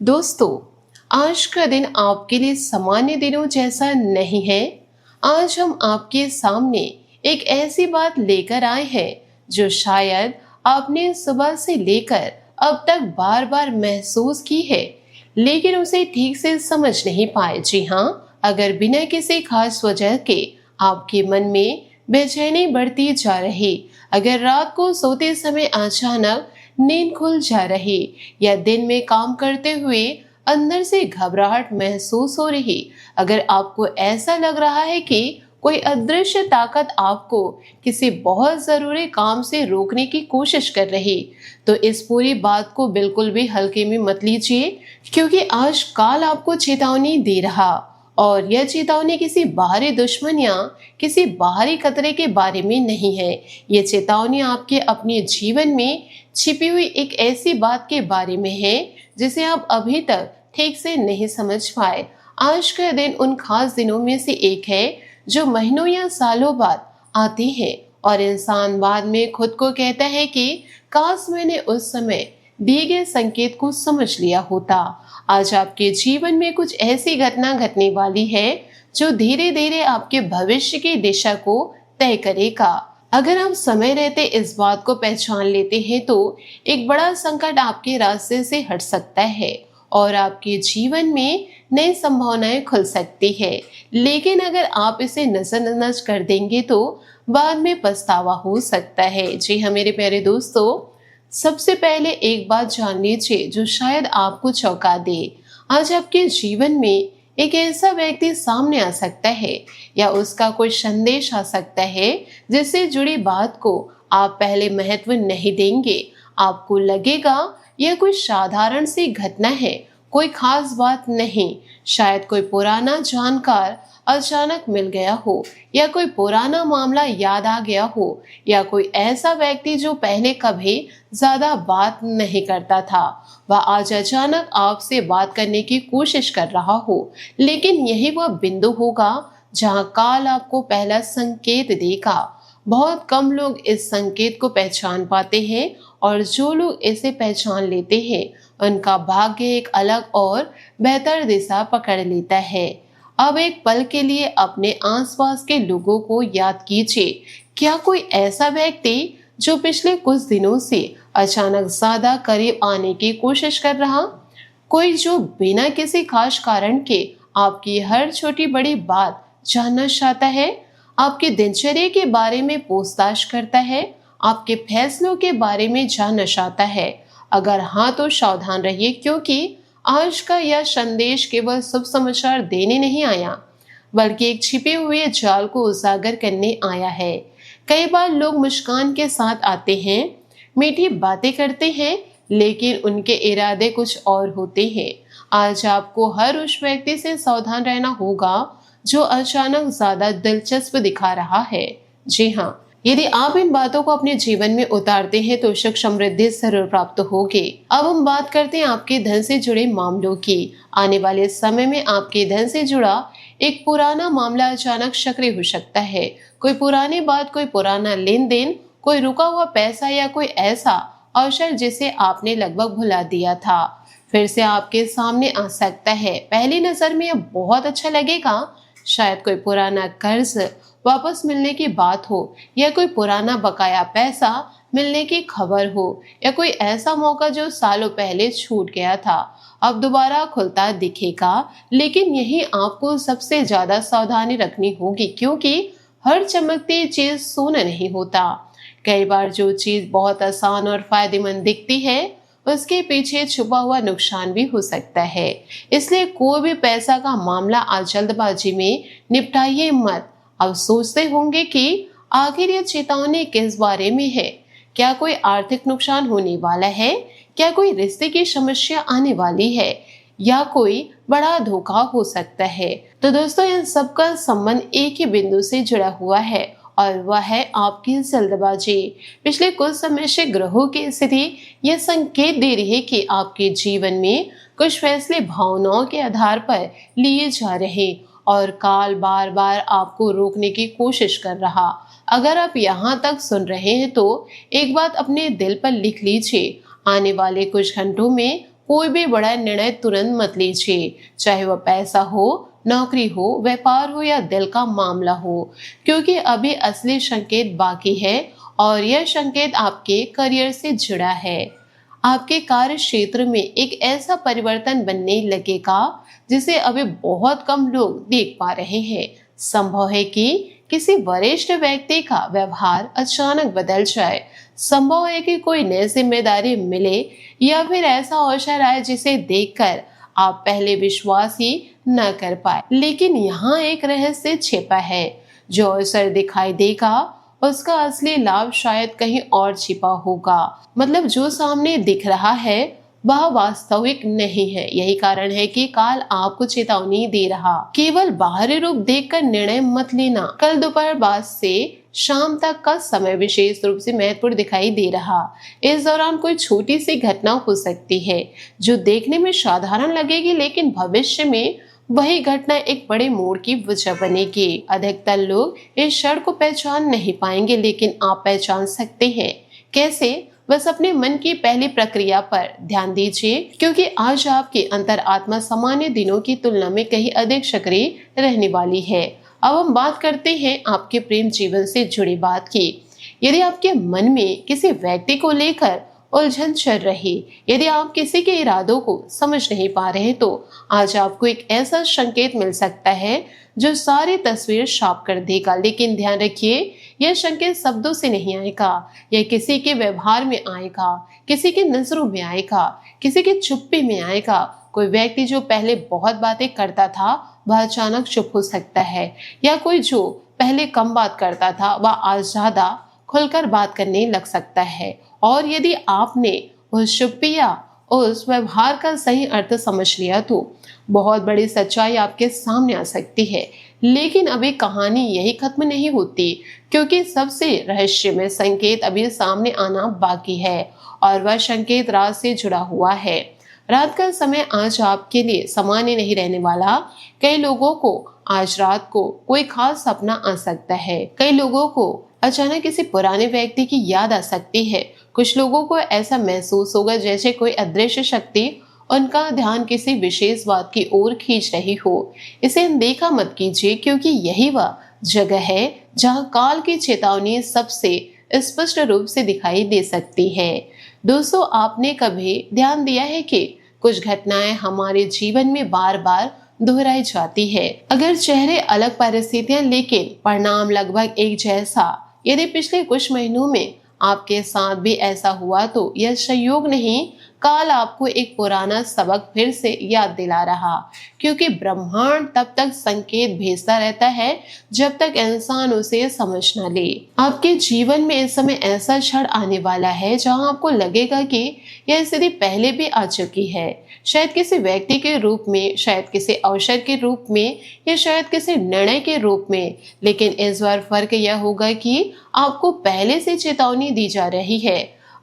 दोस्तों, आज का दिन आपके लिए सामान्य दिनों जैसा नहीं है। आज हम आपके सामने एक ऐसी बात लेकर आए हैं जो शायद आपने सुबह से लेकर अब तक बार बार महसूस की है, लेकिन उसे ठीक से समझ नहीं पाए। जी हाँ, अगर बिना किसी खास वजह के आपके मन में बेचैनी बढ़ती जा रही, अगर रात को सोते समय अचानक नींद खुल जा रही या दिन में काम करते हुए अंदर से घबराहट महसूस हो रही, अगर आपको ऐसा लग रहा है कि कोई अदृश्य ताकत आपको किसी बहुत जरूरी काम से रोकने की कोशिश कर रही, तो इस पूरी बात को बिल्कुल भी हल्के में मत लीजिए, क्योंकि आज काल आपको चेतावनी दे रहा, और यह चेतावनी किसी बाहरी दुश्मन या किसी बाहरी खतरे के बारे में नहीं है। यह चेतावनी आपके अपने जीवन में छिपी हुई एक ऐसी बात के बारे में है जिसे आप अभी तक ठीक से नहीं समझ पाए। आज का दिन उन खास दिनों में से एक है जो महीनों या सालों बाद आते हैं, और इंसान बाद में खुद को कहता है कि काश मैंने उस समय दिए गए संकेत को समझ लिया होता। आज आपके जीवन में कुछ ऐसी घटना घटने वाली है जो धीरे धीरे आपके भविष्य की दिशा को तय करेगा। अगर आप समय रहते इस बात को पहचान लेते हैं तो एक बड़ा संकट आपके रास्ते से हट सकता है और आपके जीवन में नई संभावनाएं खुल सकती है। लेकिन अगर आप इसे नजरअंदाज कर देंगे तो बाद में पछतावा हो सकता है। जी हाँ मेरे प्यारे दोस्तों, सबसे पहले एक बात जान लीजिए जो शायद आपको चौंका दे। आज आपके जीवन में एक ऐसा व्यक्ति सामने आ सकता है या उसका कोई संदेश आ सकता है जिससे जुड़ी बात को आप पहले महत्व नहीं देंगे। आपको लगेगा यह कोई साधारण सी घटना है, कोई खास बात नहीं। शायद कोई पुराना जानकार अचानक मिल गया हो, या कोई पुराना मामला याद आ गया हो, या कोई ऐसा व्यक्ति जो पहले कभी ज्यादा बात नहीं करता था, वह आज अचानक आपसे बात करने की कोशिश कर रहा हो। लेकिन यही वह बिंदु होगा जहां काल आपको पहला संकेत देगा। बहुत कम लोग इस संकेत को पहचान पाते हैं, और जो लोग इसे पहचान लेते हैं उनका भाग्य एक अलग और बेहतर दिशा पकड़ लेता है। अब एक पल के लिए अपने आसपास के लोगों को याद कीजिए। क्या कोई ऐसा व्यक्ति जो पिछले कुछ दिनों से अचानक ज्यादा करीब आने की कोशिश कर रहा, कोई जो बिना किसी खास कारण के आपकी हर छोटी बड़ी बात जानना चाहता है, आपकी दिनचर्या के बारे में पूछताछ करता है, आपके फैसलों के बारे में जानना चाहता है? अगर हाँ तो सावधान रहिए, क्योंकि आज का यह संदेश केवल शुभ समाचार देने नहीं आया, बल्कि एक छिपे हुए जाल को उजागर करने आया है। कई बार लोग मुस्कान के साथ आते हैं, मीठी बातें करते हैं, लेकिन उनके इरादे कुछ और होते हैं। आज आपको हर उस व्यक्ति से सावधान रहना होगा जो अचानक ज्यादा दिलचस्प दिखा रहा है। जी हाँ, यदि आप इन बातों को अपने जीवन में उतारते हैं तो सुख समृद्धि जरूर प्राप्त होगी। अब हम बात करते हैं आपके धन से जुड़े मामलों की। आने वाले समय में आपके धन से जुड़ा एक पुराना मामला अचानक सक्रिय हो सकता है। कोई पुरानी बात, कोई पुराना लेन देन, कोई रुका हुआ पैसा, या कोई ऐसा अवसर जिसे आपने लगभग भुला दिया था फिर से आपके सामने आ सकता है। पहली नजर में यह बहुत अच्छा लगेगा। शायद कोई पुराना कर्ज वापस मिलने की बात हो, या कोई पुराना बकाया पैसा मिलने की खबर हो, या कोई ऐसा मौका जो सालों पहले छूट गया था अब दोबारा खुलता दिखेगा। लेकिन यही आपको सबसे ज्यादा सावधानी रखनी होगी, क्योंकि हर चमकती चीज सोना नहीं होता। कई बार जो चीज बहुत आसान और फायदेमंद दिखती है उसके पीछे छुपा हुआ नुकसान भी हो सकता है। इसलिए कोई भी पैसा का मामला आज जल्दबाजी में निपटाइए मत। अब सोचते होंगे कि आखिर ये चेतावनी किस बारे में है? क्या कोई आर्थिक नुकसान होने वाला है? क्या कोई रिश्ते की समस्या आने वाली है? या कोई बड़ा धोखा हो सकता है? तो दोस्तों, इन सबका संबंध एक ही बिंदु से जुड़ा हुआ है, और वह है आपकी जल्दबाजी। पिछले कुछ समय से ग्रहों की स्थिति यह संकेत दे रही है कि आपके जीवन में कुछ फैसले भावनाओं के आधार पर लिए जा रहे, और काल बार बार आपको रोकने की कोशिश कर रहा। अगर आप यहाँ तक सुन रहे हैं तो एक बात अपने दिल पर लिख लीजिए। आने वाले कुछ घंटों में कोई भी बड़ा निर्णय तुरंत मत लीजिए, चाहे वह पैसा हो, नौकरी हो, व्यापार हो या दिल का मामला हो, क्योंकि अभी असली संकेत बाकी है और यह संकेत आपके करियर से जुड़ा है। आपके कार्य क्षेत्र में एक ऐसा परिवर्तन बनने लगेगा जिसे अभी बहुत कम लोग देख पा रहे हैं। संभव है कि किसी वरिष्ठ व्यक्ति का व्यवहार अचानक बदल जाए। संभव है कि कोई नई जिम्मेदारी मिले या फिर ऐसा अवसर आए जिसे देखकर आप पहले विश्वास ही न कर पाए। लेकिन यहाँ एक रहस्य छिपा है। जो अवसर दिखाई देगा उसका असली लाभ शायद कहीं और छिपा होगा। मतलब जो सामने दिख रहा है वह वास्तविक नहीं है। यही कारण है कि काल आपको चेतावनी दे रहा। केवल बाहरी रूप देखकर निर्णय मत लेना। कल दोपहर बाद से शाम तक का समय विशेष रूप से महत्वपूर्ण दिखाई दे रहा। इस दौरान कोई छोटी सी घटना हो सकती है जो देखने में साधारण लगेगी, लेकिन भविष्य में वही घटना एक बड़े मोड़ की वजह बनेगी। अधिकतर लोग इस क्षण को पहचान नहीं पाएंगे, लेकिन आप पहचान सकते हैं। कैसे? बस अपने मन की पहली प्रक्रिया पर ध्यान दीजिए, क्योंकि आज आपकी अंतरात्मा सामान्य दिनों की तुलना में कहीं अधिक सक्रिय रहने वाली है। अब हम बात करते हैं आपके प्रेम जीवन से जुड़ी बात की। यदि आपके मन में किसी व्यक्ति को लेकर उलझन चल रही, यदि आप किसी के इरादों को समझ नहीं पा रहे, तो आज आपको एक ऐसा संकेत मिल सकता है जो सारी तस्वीर साफ कर देगा। लेकिन ध्यान रखिए, यह संकेत शब्दों से नहीं आएगा, यह किसी के व्यवहार में आएगा, किसी की नजरों में आएगा, किसी की चुप्पी में आएगा। कोई व्यक्ति जो पहले बहुत बातें करता था वह अचानक चुप हो सकता है, या कोई जो पहले कम बात करता था वह आज ज्यादा खुलकर बात करने लग सकता है। और यदि आपने उस चुप्पी या उस व्यवहार का सही अर्थ समझ लिया तो बहुत बड़ी सच्चाई आपके सामने आ सकती है। लेकिन अभी कहानी यही खत्म नहीं होती, क्योंकि सबसे रहस्यमय संकेत अभी सामने आना बाकी है, और वह संकेत रात से जुड़ा हुआ है। रात का समय आज आपके लिए सामान्य नहीं रहने वाला। कई लोगों को आज रात को कोई खास सपना आ सकता है। कई लोगों को अचानक किसी पुराने व्यक्ति की याद आ सकती है। कुछ लोगों को ऐसा महसूस होगा जैसे कोई अदृश्य शक्ति उनका ध्यान किसी विशेष बात की ओर खींच रही हो। इसे अनदेखा मत कीजिए, क्योंकि यही वह जगह है जहां काल की चेतावनी सबसे स्पष्ट रूप से दिखाई दे सकती है। दोस्तों, आपने कभी ध्यान दिया है कि कुछ घटनाएं हमारे जीवन में बार बार दोहराई जाती है। अगर चेहरे अलग परिस्थितियां, लेकिन परिणाम लगभग एक जैसा। यदि पिछले कुछ महीनों में आपके साथ भी ऐसा हुआ तो यह संयोग नहीं, काल आपको एक पुराना सबक फिर से याद दिला रहा, क्योंकि ब्रह्मांड तब तक संकेत भेजता रहता है जब तक इंसान उसे समझ न ले। आपके जीवन में इस समय ऐसा क्षण आने वाला है जहां आपको लगेगा कि यह स्थिति पहले भी आ चुकी है, शायद किसी व्यक्ति के रूप में, शायद किसी अवसर के रूप में, या शायद किसी निर्णय के रूप में। लेकिन इस बार फर्क यह होगा कि आपको पहले से चेतावनी दी जा रही है।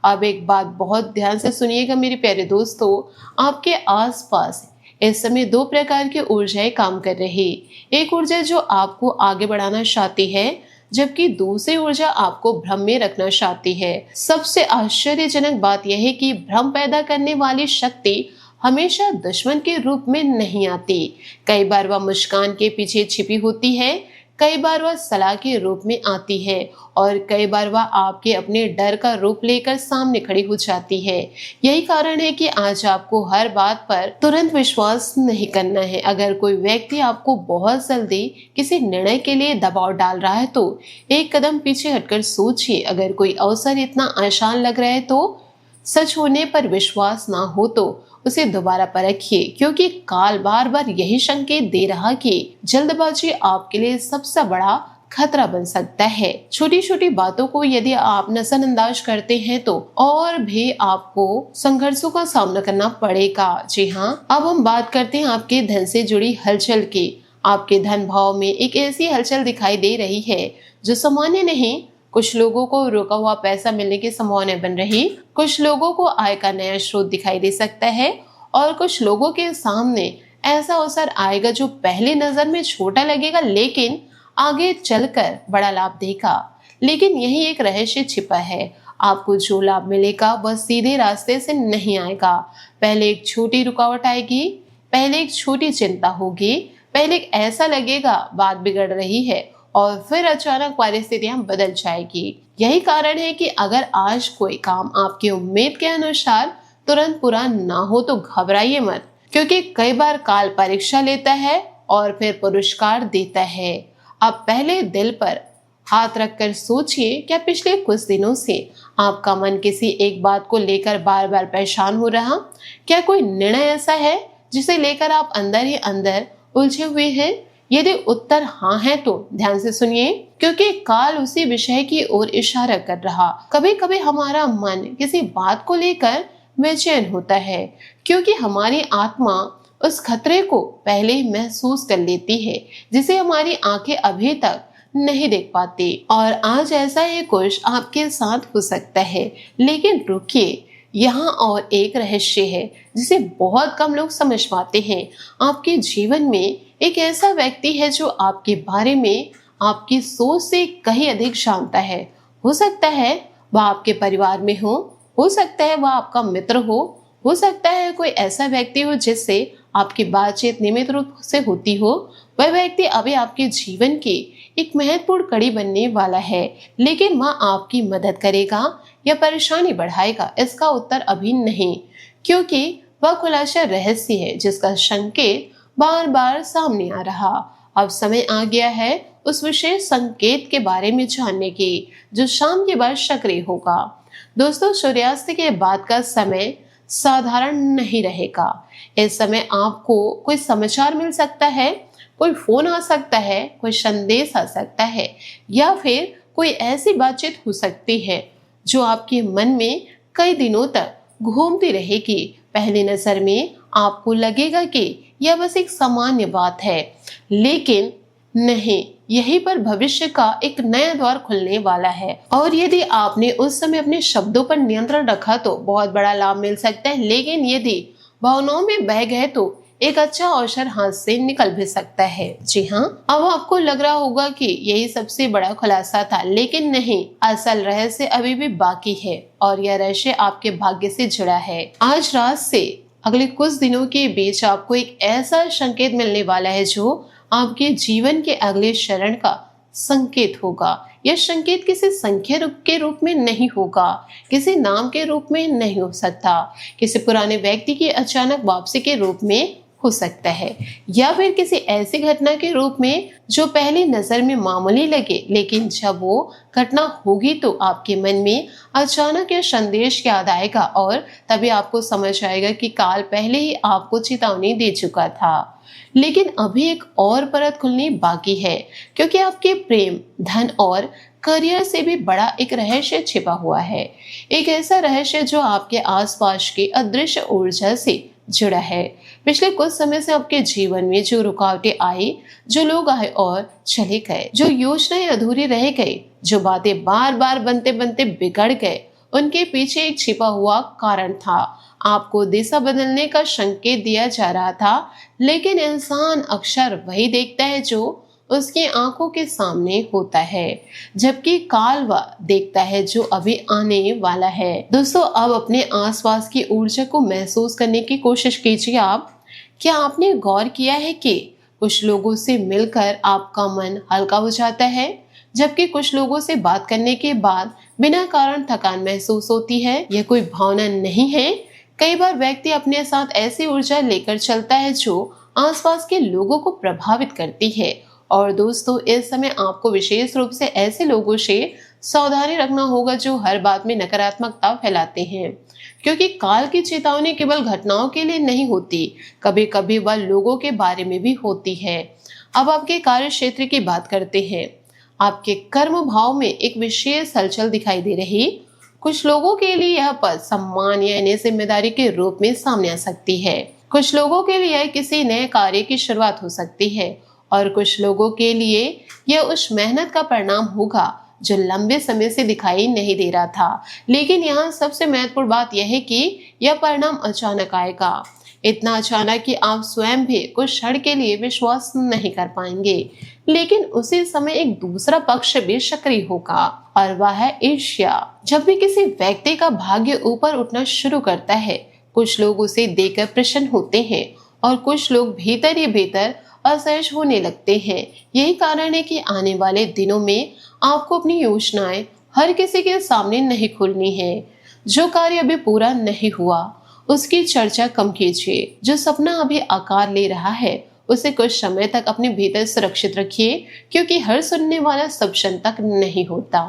अब एक बात बहुत ध्यान से सुनिएगा मेरे प्यारे दोस्तों, आपके आसपास इस समय दो प्रकार की ऊर्जाएं काम कर रही। एक ऊर्जा जो आपको आगे बढ़ाना चाहती है, जबकि दूसरी ऊर्जा आपको भ्रम में रखना चाहती है। सबसे आश्चर्यजनक बात यह है कि भ्रम पैदा करने वाली शक्ति हमेशा दुश्मन के रूप में नहीं आती। कई बार वह मुस्कान के पीछे छिपी होती है, कई बार वह सलाह के रूप में आती है, और कई बार वह आपके अपने डर का रूप लेकर सामने खड़ी हो जाती है। यही कारण है कि आज आपको हर बात पर तुरंत विश्वास नहीं करना है। अगर कोई व्यक्ति आपको बहुत जल्दी किसी निर्णय के लिए दबाव डाल रहा है तो एक कदम पीछे हटकर सोचिए। अगर कोई अवसर इतना आसान लग रहा है तो सच होने पर विश्वास ना हो तो उसे दोबारा परखिए, क्योंकि काल बार बार यही संकेत दे रहा कि जल्दबाजी आपके लिए सबसे बड़ा खतरा बन सकता है। छोटी छोटी बातों को यदि आप नजरअंदाज करते हैं तो और भी आपको संघर्षों का सामना करना पड़ेगा। जी हाँ, अब हम बात करते हैं आपके धन से जुड़ी हलचल की। आपके धन भाव में एक ऐसी हलचल दिखाई दे रही है जो सामान्य नहीं। कुछ लोगों को रुका हुआ पैसा मिलने की संभावना बन रही, कुछ लोगों को आय का नया स्रोत दिखाई दे सकता है, और कुछ लोगों के सामने ऐसा अवसर आएगा जो पहली नजर में छोटा लगेगा लेकिन आगे चलकर बड़ा लाभ देगा। लेकिन यही एक रहस्य छिपा है। आपको जो लाभ मिलेगा वह सीधे रास्ते से नहीं आएगा। पहले एक छोटी रुकावट आएगी, पहले एक छोटी चिंता होगी, पहले एक ऐसा लगेगा बात बिगड़ रही है और फिर अचानक परिस्थितियां बदल जाएगी। यही कारण है कि अगर आज कोई काम आपकी उम्मीद के अनुसार तुरंत पूरा ना हो तो घबराइए मत, क्योंकि कई बार काल परीक्षा लेता है और फिर पुरस्कार देता है। अब पहले दिल पर हाथ रखकर सोचिए, क्या पिछले कुछ दिनों से आपका मन किसी एक बात को लेकर बार बार परेशान हो रहा? क्या कोई निर्णय ऐसा है जिसे लेकर आप अंदर ही अंदर उलझे हुए हैं? यदि उत्तर हाँ है तो ध्यान से सुनिए, क्योंकि काल उसी विषय की ओर इशारा कर रहा। कभी कभी हमारा मन किसी बात को लेकर बेचैन होता है, क्योंकि हमारी आत्मा उस खतरे को पहले ही महसूस कर लेती है जिसे हमारी आंखें अभी तक नहीं देख पाती। और आज ऐसा ही कुछ आपके साथ हो सकता है। लेकिन रुकिए, यहाँ और एक रहस्य है जिसे बहुत कम लोग समझ पाते हैं। आपके जीवन में एक ऐसा व्यक्ति है जो आपके बारे में आपकी सोच से कहीं अधिक जानता है। हो सकता है वह आपके परिवार में हो सकता है वह आपका मित्र हो सकता है कोई ऐसा व्यक्ति हो जिससे आपकी बातचीत नियमित रूप से होती हो। वह व्यक्ति अभी आपके जीवन की एक महत्वपूर्ण कड़ी बनने वाला है, लेकिन वह आपकी मदद करेगा या परेशानी बढ़ाएगा, इसका उत्तर अभी नहीं, क्योंकि वह खुलासा रहस्य है जिसका संकेत बार बार सामने आ रहा। अब समय आ गया है उस विशेष संकेत के बारे में जानने की, जो शाम के बाद सक्रिय होगा। दोस्तों, सूर्यास्त के बाद का समय साधारण नहीं रहेगा। इस समय आपको कोई समाचार मिल सकता है, कोई फोन आ सकता है, कोई संदेश आ सकता है, या फिर कोई ऐसी बातचीत हो सकती है जो आपके मन में कई दिनों तक घूमती रहेगी। पहली नजर में आपको लगेगा कि यह बस एक सामान्य बात है, लेकिन नहीं, यहीं पर भविष्य का एक नया द्वार खुलने वाला है। और यदि आपने उस समय अपने शब्दों पर नियंत्रण रखा तो बहुत बड़ा लाभ मिल सकता है, लेकिन यदि भावनाओं में बह गए तो एक अच्छा अवसर हाथ से निकल भी सकता है। जी हाँ, अब आपको लग रहा होगा कि यही सबसे बड़ा खुलासा था, लेकिन नहीं, असल रहस्य अभी भी बाकी है और यह रहस्य आपके भाग्य से जुड़ा है। आज रात से अगले कुछ दिनों के बीच आपको एक ऐसा संकेत मिलने वाला है जो आपके जीवन के अगले चरण का संकेत होगा। यह संकेत किसी संख्या के रूप में नहीं होगा, किसी नाम के रूप में नहीं हो सकता, किसी पुराने व्यक्ति की अचानक वापसी के रूप में हो सकता है, या फिर किसी ऐसी घटना के रूप में जो पहली नजर में मामूली लगे, लेकिन जब वो घटना होगी तो आपके मन में अचानक यह संदेश याद आएगा और तभी आपको समझ आएगा कि काल पहले ही आपको चेतावनी दे चुका था। लेकिन अभी एक और परत खुलनी बाकी है, क्योंकि आपके प्रेम, धन और करियर से भी बड़ा एक रहस्य छिपा हुआ है। एक ऐसा रहस्य जो आपके आसपास की अदृश्य ऊर्जा से जुड़ा है। पिछले कुछ समय से आपके जीवन में जो रुकावटें आई, जो लोग आए और चले गए, जो योजनाएं अधूरी रह गई, जो बातें बार बार बनते बनते बिगड़ गए, उनके पीछे एक छिपा हुआ कारण था। आपको दिशा बदलने का संकेत दिया जा रहा था, लेकिन इंसान अक्सर वही देखता है जो उसकी आंखों के सामने होता है, जबकि काल वह देखता है जो अभी आने वाला है। दोस्तों, अब अपने आसपास की ऊर्जा को महसूस करने की कोशिश कीजिए। आप क्या आपने गौर किया है कि कुछ लोगों से मिलकर आपका मन हल्का हो जाता है, जबकि कुछ लोगों से बात करने के बाद बिना कारण थकान महसूस होती है? यह कोई भावना नहीं है। कई बार व्यक्ति अपने साथ ऐसी ऊर्जा लेकर चलता है जो आसपास के लोगों को प्रभावित करती है। और दोस्तों, इस समय आपको विशेष रूप से ऐसे लोगों से सावधानी रखना होगा जो हर बात में नकारात्मकता फैलाते हैं, क्योंकि काल की चेतावनी केवल घटनाओं के लिए नहीं होती, कभी कभी वह लोगों के बारे में भी होती है। अब आपके कार्य क्षेत्र की बात करते हैं। आपके कर्म भाव में एक विशेष हलचल दिखाई दे रही। कुछ लोगों के लिए यह पद सम्मान या अन्य जिम्मेदारी के रूप में सामने आ सकती है। कुछ लोगों के लिए किसी नए कार्य की शुरुआत हो सकती है और कुछ लोगों के लिए यह उस मेहनत का परिणाम होगा जो लंबे समय से दिखाई नहीं दे रहा था। लेकिन यहाँ सबसे महत्वपूर्ण बात यह है कि यह परिणाम अचानक आएगा, इतना अचानक कि आप स्वयं भी कुछ क्षण के लिए विश्वास नहीं कर पाएंगे। लेकिन उसी समय एक दूसरा पक्ष भी सक्रिय होगा और वह है ईर्ष्या। जब भी किसी व्यक्ति का भाग्य ऊपर उठना शुरू करता है, कुछ लोग उसे देखकर प्रसन्न होते हैं और कुछ लोग भीतर ही भीतर असहज होने लगते हैं। यही कारण है कि आने वाले दिनों में आपको अपनी योजनाएं हर किसी के सामने नहीं खोलनी है। जो कार्य अभी पूरा नहीं हुआ उसकी चर्चा कम कीजिए। जो सपना अभी आकार ले रहा है उसे कुछ समय तक अपने भीतर सुरक्षित रखिए, क्योंकि हर सुनने वाला सब क्षण तक नहीं होता।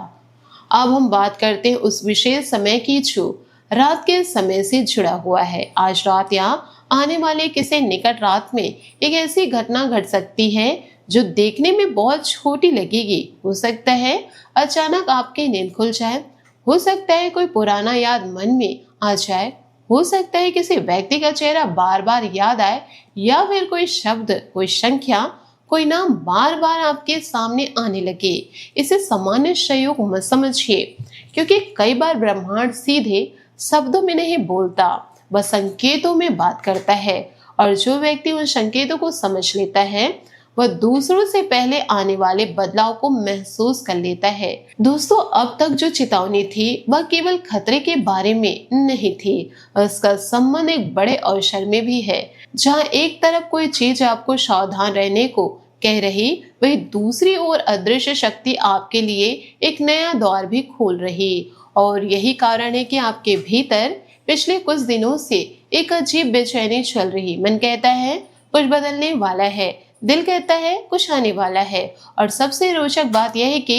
अब हम बात करते हैं उस विशेष समय की जो रात के समय से जुड़ा हुआ है। आज रात या आने वाले किसी निकट रात में एक ऐसी घटना घट सकती है जो देखने में बहुत छोटी लगेगी। हो सकता है अचानक आपकी नींद खुल जाए, हो सकता है कोई पुराना याद मन में आ जाए, हो सकता है किसी व्यक्ति का चेहरा बार बार याद आए, या फिर कोई शब्द, कोई संख्या, कोई नाम बार बार आपके सामने आने लगे। इसे सामान्य संयोग मत समझिए, क्योंकि कई बार ब्रह्मांड सीधे शब्दों में नहीं बोलता, वह संकेतों में बात करता है। और जो व्यक्ति उन संकेतों को समझ लेता है वह दूसरों से पहले आने वाले बदलाव को महसूस कर लेता है। दोस्तों, अब तक जो चेतावनी थी वह केवल खतरे के बारे में नहीं थी, उसका संबंध एक बड़े अवसर में भी है। जहाँ एक तरफ कोई चीज आपको सावधान रहने को कह रही, वही दूसरी ओर अदृश्य शक्ति आपके लिए एक नया द्वार भी खोल रही। और यही कारण है कि आपके भीतर पिछले कुछ दिनों से एक अजीब बेचैनी चल रही। मन कहता है कुछ बदलने वाला है, दिल कहता है कुछ आने वाला है। और सबसे रोचक बात यह है कि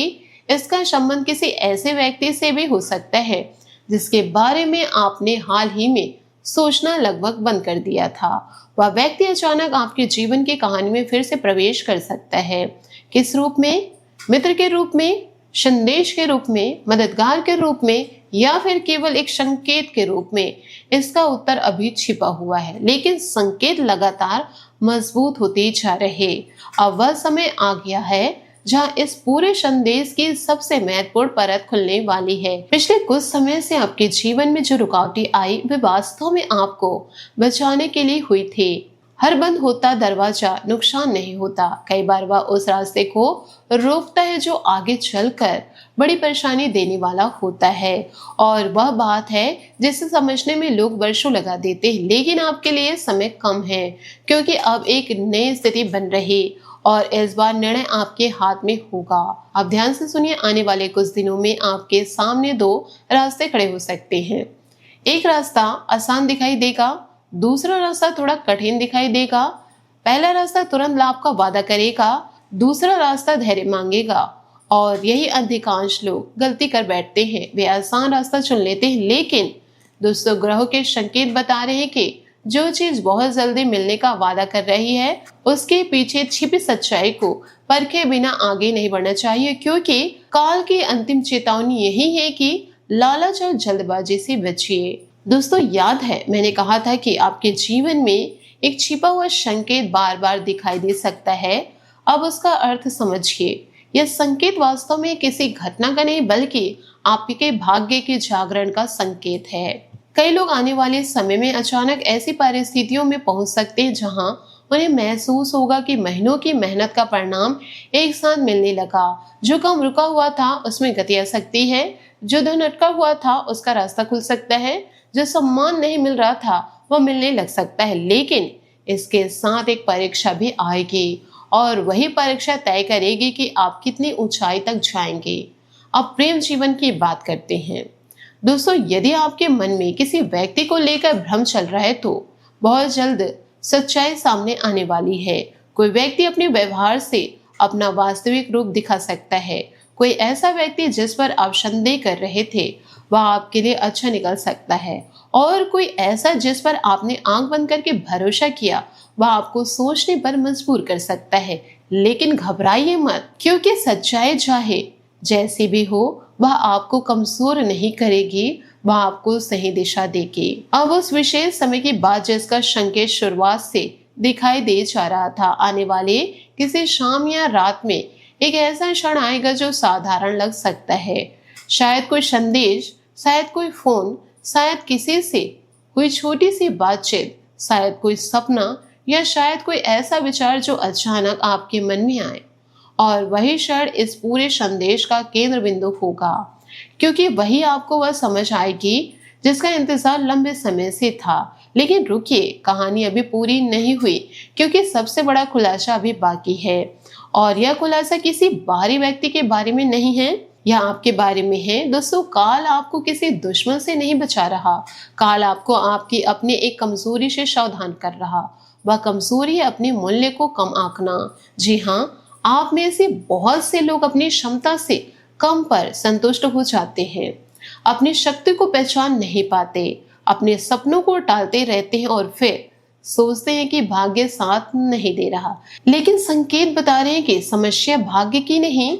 इसका संबंध किसी ऐसे व्यक्ति से भी हो सकता है जिसके बारे में आपने हाल ही में सोचना लगभग बंद कर दिया था। वह व्यक्ति अचानक आपके जीवन की कहानी में फिर से प्रवेश कर सकता है। किस रूप में? मित्र के रूप में, संदेश के रूप में, मददगार के रूप में, या फिर केवल एक संकेत के रूप में? इसका उत्तर अभी छिपा हुआ है, लेकिन संकेत लगातार मजबूत होते जा रहे। अब वह समय आ गया है जहां इस पूरे संदेश की सबसे महत्वपूर्ण परत खुलने वाली है। पिछले कुछ समय से आपके जीवन में जो रुकावटें आई वे वास्तव में आपको बचाने के लिए हुई थी। हर बंद होता दरवाजा नुकसान नहीं होता, कई बार वह उस रास्ते को रोकता है जो आगे चलकर बड़ी परेशानी देने वाला होता है। और वह बात है जिसे समझने में लोग वर्षों लगा देते हैं, लेकिन आपके लिए समय कम है, क्योंकि अब एक नई स्थिति बन रही और इस बार निर्णय आपके हाथ में होगा। आप ध्यान से सुनिए, आने वाले कुछ दिनों में आपके सामने दो रास्ते खड़े हो सकते हैं। एक रास्ता आसान दिखाई देगा, दूसरा रास्ता थोड़ा कठिन दिखाई देगा। पहला रास्ता तुरंत लाभ का वादा करेगा, दूसरा रास्ता धैर्य मांगेगा। और यही अधिकांश लोग गलती कर बैठते हैं, वे आसान रास्ता चुन लेते हैं। लेकिन दोस्तों, ग्रहों के संकेत बता रहे हैं कि जो चीज बहुत जल्दी मिलने का वादा कर रही है उसके पीछे छिपी सच्चाई को परखे बिना आगे नहीं बढ़ना चाहिए, क्योंकि काल की अंतिम चेतावनी यही है कि लालच और जल्दबाजी से बचिए। दोस्तों, याद है मैंने कहा था कि आपके जीवन में एक छिपा हुआ संकेत बार बार दिखाई दे सकता है। अब उसका अर्थ समझिए। यह संकेत वास्तव में किसी घटना का नहीं बल्कि आपके भाग्य के जागरण का संकेत है। कई लोग आने वाले समय में अचानक ऐसी परिस्थितियों में पहुंच सकते हैं जहां उन्हें महसूस होगा कि महीनों की मेहनत का परिणाम एक साथ मिलने लगा। जो काम रुका हुआ था उसमें गति आ सकती है, जो धन अटका हुआ था उसका रास्ता खुल सकता है, जो सम्मान नहीं मिल रहा था वह मिलने लग सकता है। लेकिन इसके साथ एक परीक्षा भी आएगी और वही परीक्षा तय करेगी कि आप कितनी ऊंचाई तक जाएंगे। अब प्रेम जीवन की बात करते हैं। दोस्तों, यदि आपके मन में किसी व्यक्ति को लेकर भ्रम चल रहा है तो बहुत जल्द सच्चाई सामने आने वाली है। कोई व्यक्ति अपने व्यवहार से अपना वास्तविक रूप दिखा सकता है। कोई ऐसा व्यक्ति जिस पर आप संदेह कर रहे थे वह आपके लिए अच्छा निकल सकता है, और कोई ऐसा जिस पर आपने आंख बंद करके भरोसा किया वह आपको सोचने पर मजबूर कर सकता है। लेकिन घबराइए मत, क्योंकि सच्चाई चाहे जैसी भी हो वह आपको कमजोर नहीं करेगी, वह आपको सही दिशा देगी। अब उस विशेष समय की बात जिसका संकेत शुरुआत से दिखाई दे जा रहा था, आने वाले किसी शाम या रात में एक ऐसा क्षण आएगा जो साधारण लग सकता है। शायद कोई संदेश, शायद कोई फोन, शायद किसी से कोई छोटी सी बातचीत, शायद कोई सपना, या शायद कोई ऐसा विचार जो अचानक आपके मन में आए। और वही क्षण इस पूरे संदेश का केंद्र बिंदु होगा, क्योंकि वही आपको वह समझ आएगी जिसका इंतजार लंबे समय से था। लेकिन रुकिए, कहानी अभी पूरी नहीं हुई, क्योंकि सबसे बड़ा खुलासा अभी बाकी है। और यह खुलासा किसी बाहरी व्यक्ति के बारे में नहीं है, यह आपके बारे में है। दोस्तों, काल आपको किसी दुश्मन से नहीं बचा रहा, काल आपको आपकी अपनी एक कमजोरी से सावधान कर रहा। वह कमजोरी है अपने मूल्य को कम आंकना। जी हाँ, आप में से बहुत से लोग अपनी क्षमता से कम पर संतुष्ट हो जाते हैं, अपनी शक्ति को पहचान नहीं पाते, अपने सपनों को टालते रहते हैं और फिर सोचते हैं कि भाग्य साथ नहीं दे रहा। लेकिन संकेत बता रहे हैं कि समस्या भाग्य की नहीं,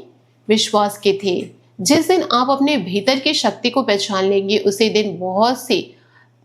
विश्वास के थे। जिस दिन आप अपने भीतर की शक्ति को पहचान लेंगे, उसी दिन बहुत सी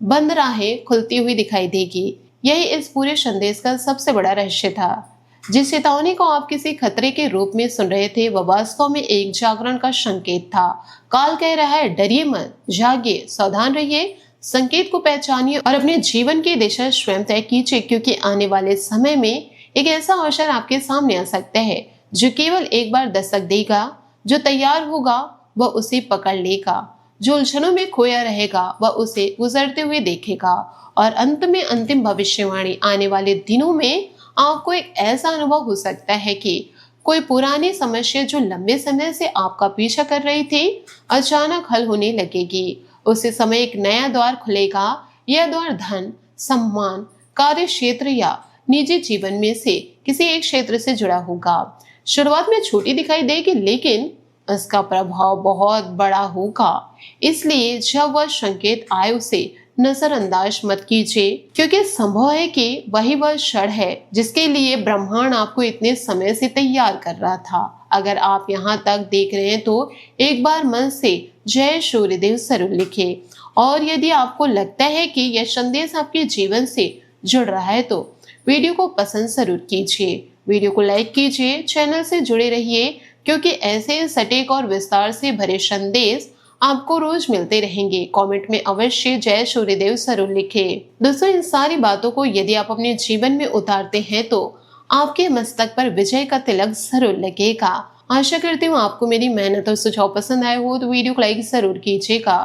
बंद राहें खुलती हुई दिखाई देगी। यही इस पूरे संदेश का सबसे बड़ा रहस्य था। जिस चेतावनी को आप किसी खतरे के रूप में सुन रहे थे, वह वास्तव में एक जागरण का संकेत था। काल कह रहा है, डरिए मत, जागिए, सावधान रहिए, संकेत को पहचानिए और अपने जीवन की दिशा स्वयं तय कीजिए, क्योंकि आने वाले समय में एक ऐसा अवसर आपके सामने आ सकता है जो केवल एक बार दस्तक देगा। जो तैयार होगा वह उसे पकड़ लेगा, जो उलझनों में खोया रहेगा वह उसे गुजरते हुए देखेगा। और अंत में अंतिम भविष्यवाणी, आने वाले दिनों में आपको एक ऐसा अनुभव हो सकता है कि कोई पुरानी समस्या जो लंबे समय से आपका पीछा कर रही थी, अचानक हल होने लगेगी। उसी समय एक नया द्वार खुलेगा। यह द्वार धन, सम्मान, कार्य क्षेत्र या निजी जीवन में से किसी एक क्षेत्र से जुड़ा होगा। शुरुआत में छोटी दिखाई देगी, लेकिन इसका प्रभाव बहुत बड़ा होगा। इसलिए जब वह संकेत आए, उसे नजरअंदाज मत कीजिए, क्योंकि संभव है कि वही वह क्षण है जिसके लिए ब्रह्मांड आपको इतने समय से तैयार कर रहा था। अगर आप यहाँ तक देख रहे हैं तो एक बार मन से जय सूर्यदेव जरूर लिखें। और यदि आपको लगता है कि यह संदेश आपके जीवन से जुड़ रहा है तो वीडियो को पसंद जरूर कीजिए, वीडियो को लाइक कीजिए, चैनल से जुड़े रहिए, क्योंकि ऐसे सटीक और विस्तार से भरे संदेश आपको रोज मिलते रहेंगे। कमेंट में अवश्य जय सूर्यदेव जरूर लिखें। दोस्तों, इन सारी बातों को यदि आप अपने जीवन में उतारते हैं तो आपके मस्तक पर विजय का तिलक जरूर लगेगा। आशा करती हूँ आपको मेरी मेहनत और सुझाव पसंद आए हो, तो वीडियो को लाइक जरूर कीजिएगा।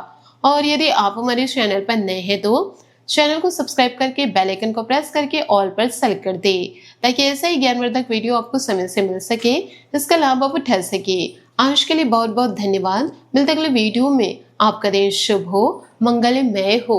और यदि आप हमारे चैनल पर नए हैं तो चैनल को सब्सक्राइब करके बेल आइकन को प्रेस करके ऑल पर सेलेक्ट कर दे, ताकि ऐसा ही ज्ञानवर्धक वीडियो आपको समय से मिल सके, इसका लाभ आप उठा सके। आज के लिए बहुत बहुत धन्यवाद। मिलते अगले वीडियो में। आपका दिन शुभ हो, मंगलमय हो।